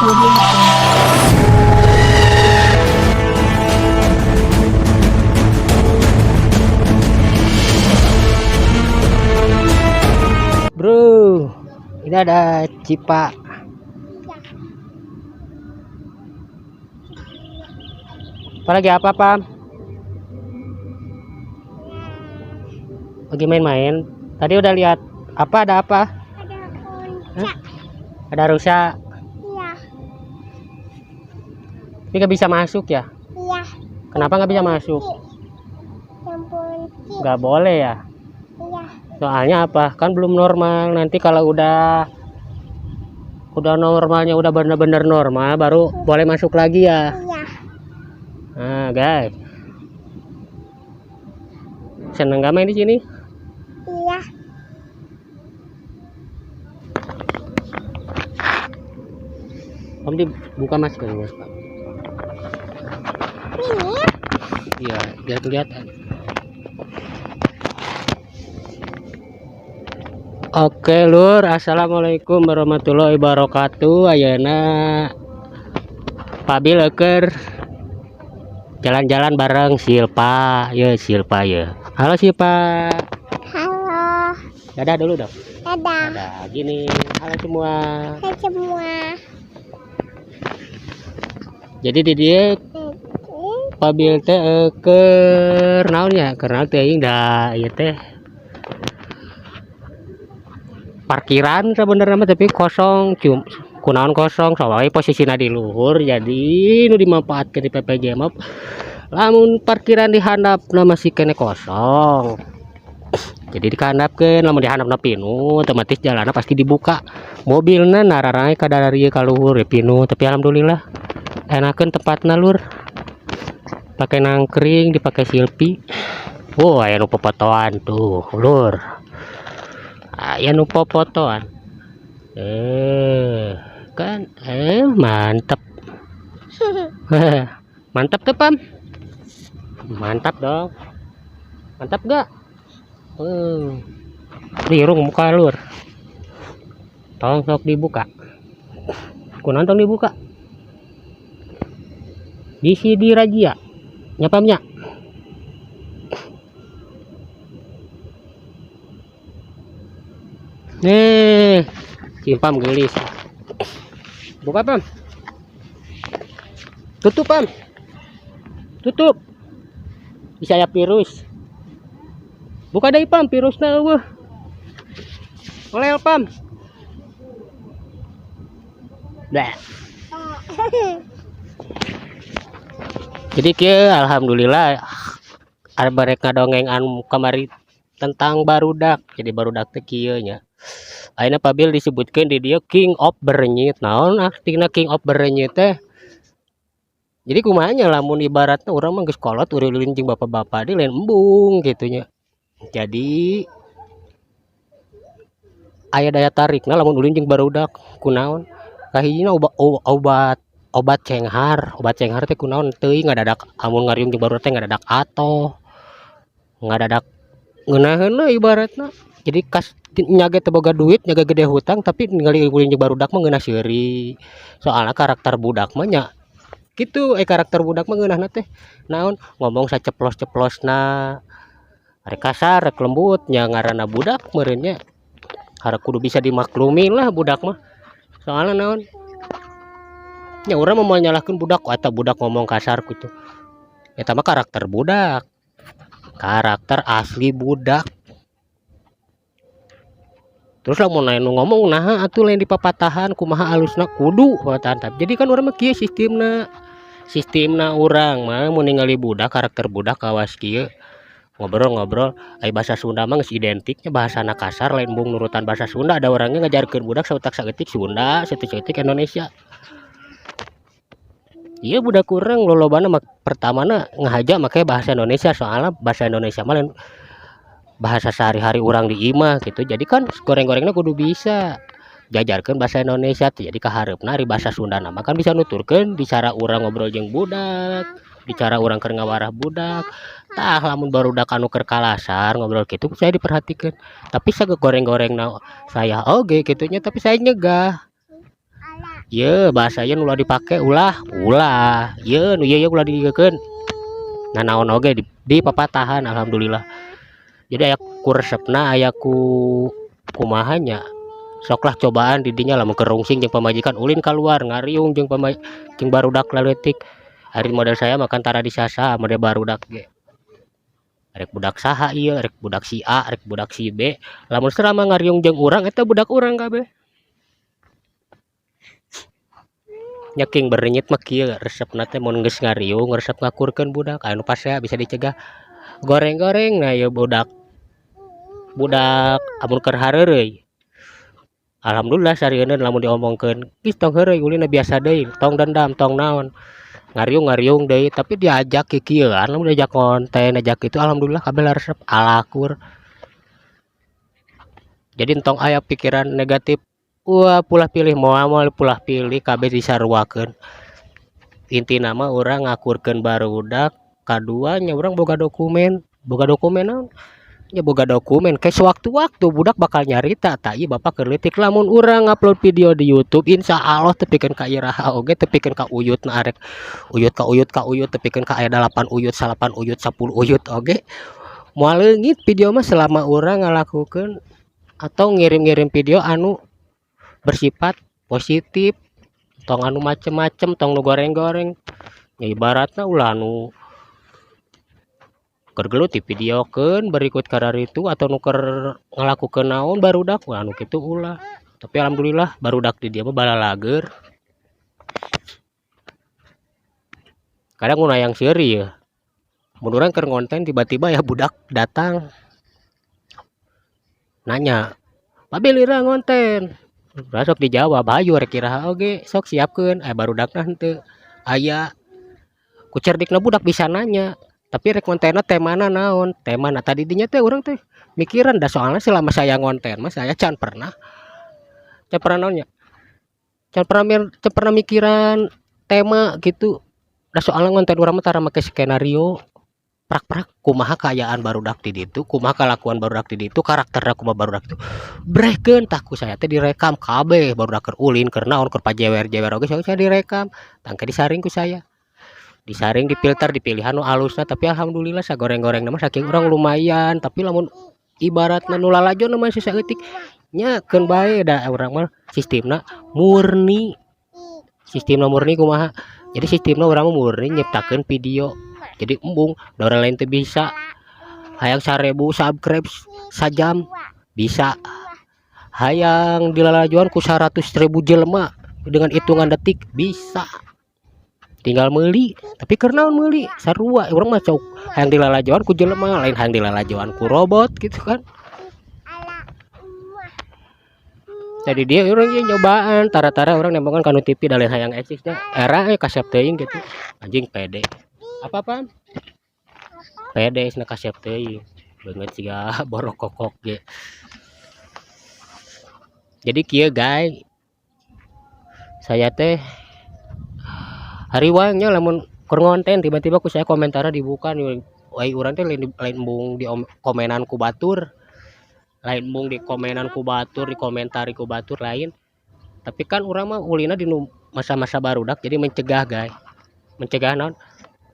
Bro, ini ada Cipa. Apalagi apa, Pam? Lagi main-main. Tadi udah lihat apa? Ada apa? Ada Hah? kunci. Ada rusa. Iya, Tapi nggak bisa masuk ya? iya. Kenapa nggak bisa masuk? Yang kunci. Nggak boleh ya? Iya, Soalnya apa? Kan belum normal. Nanti kalau udah normalnya, udah bener-bener normal, baru boleh masuk lagi ya. iya. Nah, guys. Seneng gak main di sini? Iya. Om dibuka maskernya, Pak. Ini Iya, biar kelihatan. Oke, Lur. Assalamualaikum warahmatullahi wabarakatuh. Ayeuna Pabil eker jalan-jalan bareng Silpa. Ya, Silpa ya. Halo Silpa. halo. Dadah dulu dong. Dadah. Dadah. Gini. Halo semua. Hai semua. Jadi di dia Pabil teh eker naon ya? Karena teh da ieu teh parkiran sebenarnya mah, tapi kosong, kunaon kosong soalnya posisinya di luhur, jadi nu dimanfaatkan di PPJ mah lamun parkiran di handap masih kene kosong, jadi dihandapkeun. Lamun dihandapna pinu otomatis jalannya pasti dibuka, mobilnya nararangai kadari ka luhur ya pinu. Tapi alhamdulillah enakeun tempatna, Lur. Pakai nangkring, dipakai silpi. Wow, aya nu popotoan tuh, Lur. Aya nu popotoan. Kan mantap. Mantap tuh, Pam. Mantap dong. Mantap gak? Lirung muka, Lur. Tolong sok dibuka. Kunaon tong dibuka? Di CD Rajia. Nyapamnya. Nih, Cimpam gelis. Buka, Pam. Tutup, Pam. Tutup. Bisa ya virus. Buka deh, Pam, virusnya eueuh. Olel, Pam. Dah. Jadi kieu alhamdulillah ada barek ngadongengan kamari tentang barudak. Jadi barudak teh kieu nya. Ayeuna Pabil disebutkeun di dia King of Berenyit. Naon artina King of Berenyit teh? Jadi kumaha nya lamun ibaratna urang mah geus kolot ulin jeung bapak-bapak di lain embung gitu nya. Jadi aya daya tarikna lamun ulin jeung barudak. Kunaon? Kahijina obat cenghar teh kunaon teuing ngadadak amun ngariung jeung barudak teh ngadadak atoh. Ngadadak ngeunaheun ibaratna. Jadi kas nyaga teu boga duit, nyaga gede hutang, tapi ningali ulin jeung barudak mah ngeunah seuri. Soalna karakter budak mah nya kitu, karakter budak mah ngeunahna teh naon? Ngomong saceplos-ceplosna. Rek kasar, rek lembut, nya ngaranna budak meureun nya. Hareup kudu bisa dimaklumi lah budak mah. Soalna naon? Ya urang mau nyalahkeun budak, eta budak ngomong kasar gitu. Eta mah karakter budak. Karakter asli budak. Terus lamun aya nu ngomong naha atuh lain dipapatahan kumaha alusna kudu tantap. Jadi kan urang mah kieu sistemna urang mah mun ningali budak, karakter budak kawas kieu. Ngobrol-ngobrol ai bahasa Sunda mah geus identiknya bahasana kasar lain bung nurutan bahasa Sunda. Ada orangnya ngajarkeun budak sautak saeutik Sunda, saeutik Indonesia. Iya budak kurang lolobana pertamana ngahaja make bahasa Indonesia, soalnya bahasa Indonesia mah lain bahasa sehari-hari orang di imah gitu. Jadi kan goreng-gorengnya kudu bisa jajarkan bahasa Indonesia tuh. Jadi kahareupna ari bahasa Sunda nama kan bisa nuturkeun di cara urang ngobrol jeung budak, di cara urang keur ngawarah budak. Tah lamun barudak anu keur kalasar ngobrol kitu saya diperhatikan. Tapi sagegoreng-gorengna saya oge kitunya, tapi saya nyegah. Ye bahasa nu ulah dipake ulah ye nu ye ulah digekeun nah naon oge di papatahan alhamdulillah. Jadi aya ku resepna aya ku kumahanya soklah cobaan didinya lamun kerungsing jeung pamajikan ulin keluar ngariung jeung barudak leutik hari model saya makan tara disasa model barudak ge rek budak saha ieu rek budak si A rek budak si B lamun serama ngariung jeung urang eta budak urang kabeh. Nyaking berenyit mah kieu resepna teh mun geus ngariung resep ngakurkeun budak anu pasea bisa dicegah goreng-goreng. Nah ya budak amun keur hareureui alhamdulillah sarieun lamun diomongkeun geus tong heureuy ulina biasa deui tong dendam tong naon ngariung deui tapi diajak kikieuan lamun diajak konten ajak itu alhamdulillah kabeh resep alakur. Jadi entong aya pikiran negatif wah pulah pilih moal pulah pilih kabeh disaruakeun. Intina mah urang ngakurkeun barudak kaduanya urang boga dokumen naon nya boga dokumen ke sewaktu-waktu budak bakal nyarita tah ieu bapak keur leutik lamun urang ngupload video di YouTube insyaallah teu pikeun ka iraha oge teu pikeun ka uyutna arek uyut teu pikeun ka aya 8 uyut 9 uyut 10 uyut oge moal leungit video mah selama urang ngalakukeun atau ngirim-ngirim video anu bersifat positif tong anu macem-macem tong nu goreng-goreng ya ibaratna ulah anu keur gelut divideokeun berikut karar itu atau nuker ngalakukeun naon barudak anu kitu ulah. Tapi alhamdulillah barudak di dia mah balalager. Kadang mun hayang seuri ya. Mun urang keur ngonten tiba-tiba ya budak datang nanya, "Pabe lira ngonten?" Sok dijawab, "Hayu rek iraha oge, sok siapkeun." Barudakna henteu aya. Ku cerdikna budak bisa nanya. Tapi rek kontenna temana naon temana tadi dinya teh urang teh mikiran dah soalnya selama saya ngonten mah saya can pernah naonnya can pernah mikiran tema gitu dah soalnya ngonten urang mah tara make skenario prak-prak kumaha kaayaan barudak di ditu kumaha kalakuan barudak di ditu karakterna kumaha barudak itu brehkeun tah ku saya teh direkam kabeh barudak keur ulin keur naon keur pajewer-jewer oge saya direkam tangke disaring ku saya disaring difilter dipilih anu alusna tapi alhamdulillah sagoreng-goreng mah saking urang lumayan tapi lamun ibaratna nu lalajo mah sisa eutik nya keun bae da urang mah sistemna murni kumaha jadi sistemna urang mah murni nyiptakeun video jadi embung da urang lain teh bisa hayang 1000 subscribe sajam bisa hayang dilalajoan ku 100.000 jelema dengan hitungan detik bisa tinggal meuli tapi keur naon meuli sarua urang mah cok hayang dilalajoan ku jelema lain hayang dilalajoan ku robot gitu kan. Jadi dia urang ye nyobaan tara-tara urang nembangan kanu TV da lain hayang eksisnya era kasep teuing gitu anjing pede apa-apaan pede cenah kasep teuing beungeut siga borok kokok ge. Jadi kieu guys saya teh hariwangnya lamun keur ngonten tiba-tiba ku saya komentarna dibuka nih wai urang teh lain embung di komenan ku batur lain embung di komenan ku batur di komentari ku batur lain tapi kan urang mah ulina di masa-masa barudak jadi mencegah guys mencegah naon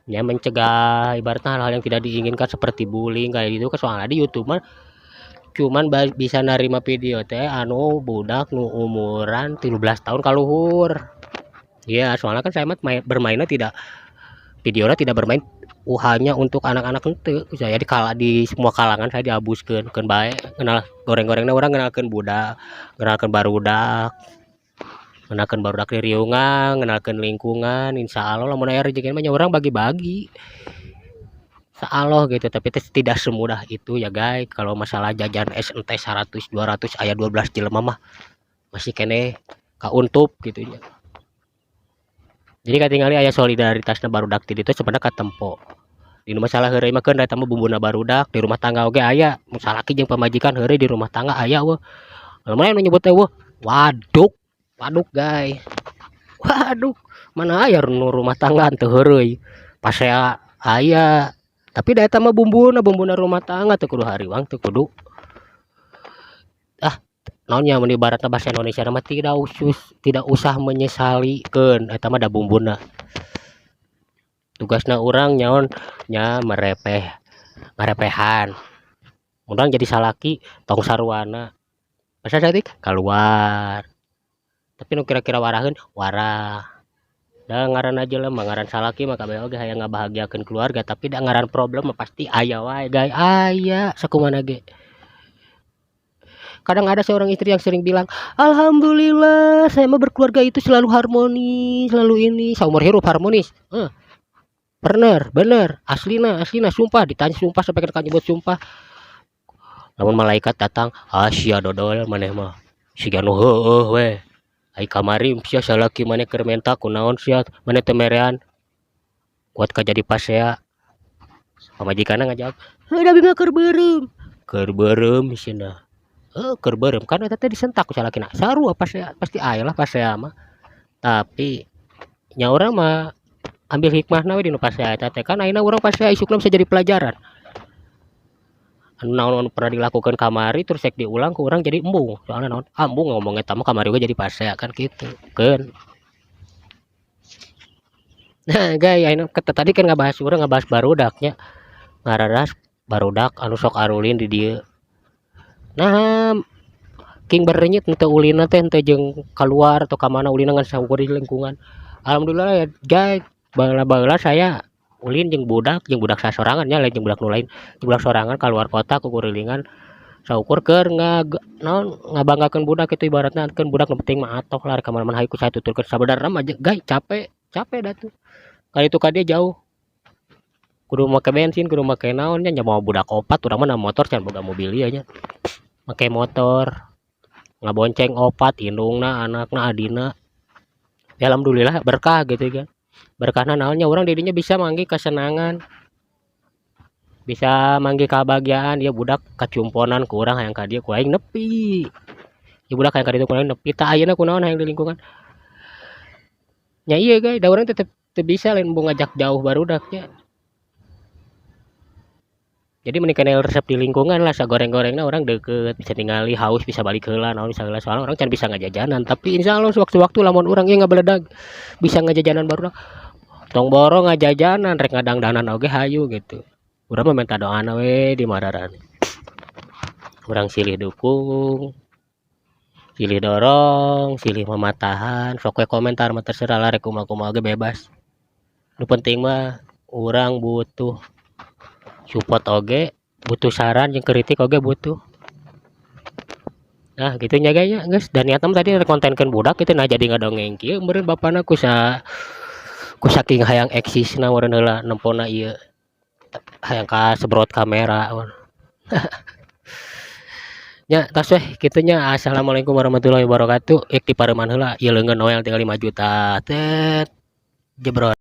ya mencegah ibaratnya hal-hal yang tidak diinginkan seperti bullying kayak gitu kan soalnya di YouTube mah cuman bisa narima video teh anu budak nu umuran 17 tahun kaluhur. Ya soalnya kan saya mah bermainnya tidak videonya tidak bermain hanya untuk anak-anak henteu saya di semua kalangan saya diabuskeun keun bae kenal goreng-gorengna urang ngenalkeun budak ngenalkeun barudak di riungan ngenalkeun lingkungan insyaallah lamun aya rezeki mah nya urang bagi-bagi insyaallah gitu tapi tidak semudah itu ya guys kalau masalah jajan es ente 100 200 aya 12 jelema mah masih kene kauntup gitu nya. Jadi katingali aya solidaritasna barudak ti ditu sebenarnya katempo. Di masalah heureuy mah keun da mah bumbuna barudak di rumah tangga oge aya. Mun salaki jeung pamajikan heureuy di rumah tangga aya weuh. Lamun anu nyebut teh weuh waduk guys. Waduk mana aya nu rumah tangga teu heureuy. Pasea aya. Tapi da eta mah bumbuna rumah tangga teu kudu hariwang teu kudu naonnya mun ibaratna bahasa Indonesia mah tidak usah menyesalikeun eta mah da bumbuna. Tugasna urang nyaon nya ngarepehan. Urang jadi salaki tong sarwana. Masa saeutik kaluar. Tapi nu kira-kira waraheun warah. Da ngaran aja lah ngaran salaki mah kabeh oge hayang ngabahagiakeun keluarga tapi da ngaran problem mah pasti aya wae guys. Aya sakumaha ge. Kadang ada seorang istri yang sering bilang, "Alhamdulillah, saya mah berkeluarga itu selalu harmonis, selalu ini, saumur hirup harmonis." Bener, aslina, sumpah, ditanya sumpah sampai ka nyebut sumpah. Lamun malaikat datang, sia dodol maneh mah. Siga nu heueuh we. Ai kamari sia salaki maneh keur menta kunaon sia, maneh teu merean. Kuat ka jadi pasea. Pamajikanna ngajawab, "Heuh da keur beureum." Keur beureum cenah. Keur beureum kan eta teh disentak ku salakina. Sarua pasea, pasti aya lah pasea mah. Tapi nya urang mah ambil hikmahna we dinu pasea eta teh kan ayeuna urang pasea isukna bisa jadi pelajaran. Anu naon pernah dilakukan kamari terus cek diulang ke urang jadi embung. Soalna naon? Embung ngomong eta mah kamari we jadi pasea kan kitu. Keun. Nah, guys, ayeuna tadi kan ngabahas barudak nya. Ngararas barudak anu sok arulin di dieu. Nah, king berenyit henteu ulina teh henteu jeung kaluar atau ka mana ulina ngan saukur di lingkungan. Alhamdulillah ya, guys, baheula saya ulin jeung budak sasorangan nya lain jeung budak nu lain. Budak sorangan kaluar kota ku kurilingan saukur keur ngabanggakeun budak itu ibaratna kan budak nu penting mah atoh lah ka mana-mana hayu ku saya tuturkeun sabenerna mah guys capek da tuh. Kali itu ka dia jauh. Kudu make bensin, kudu make naon nya mau budak opat urang mah na motor can boga mobil ieu nya. Make motor ngabonceng opat indungna anakna adina. Ya alhamdulillah berkah gitu kan. Berkahna naonnya urang di dinya bisa manggih kesenangan. Bisa manggih kebahagiaan ya budak kacumponan ku urang hayang ka dieu ku aing nepi. Ya budak hayang ka dieu ku aing nepi tah ayeuna kunaon hayang di lingkungan. Nya ieu guys, da urang tetep teu bisa lain mau ngajak jauh barudak nya. Jadi mending kenal resep di lingkungan lah sagoreng-gorengna orang deket bisa tinggali haus bisa balik heula naon bisa heula soalnya orang can bisa ngajajanan tapi insyaallah sewaktu-waktu lamun urang ieu ngabeledag bisa ngajajanan barudak tong borong ngajajanan rek ngadangdanan oge hayu gitu. Urang mah minta doana we di mararan. Urang silih dukung, silih dorong, silih mematahan, sok we komentar mah terserah lah rek kumaha-kumaha oge bebas. Nu penting mah urang butuh support oge, butuh saran jeung kritik oge butuh. Nah, gitu nya guys. Dan niatna tadi kontenkeun budak kitu nah jadi ngadongeng kieu meureun bapana ku saking hayang eksisna meureun heula nempona ieu. Hayang kasebrot kamera. Nya tos weh kitu nya. Assalamualaikum warahmatullahi wabarakatuh. Ek di pareuman heula ieu leungeun Noel tinggal 5 juta. Tet jebrot.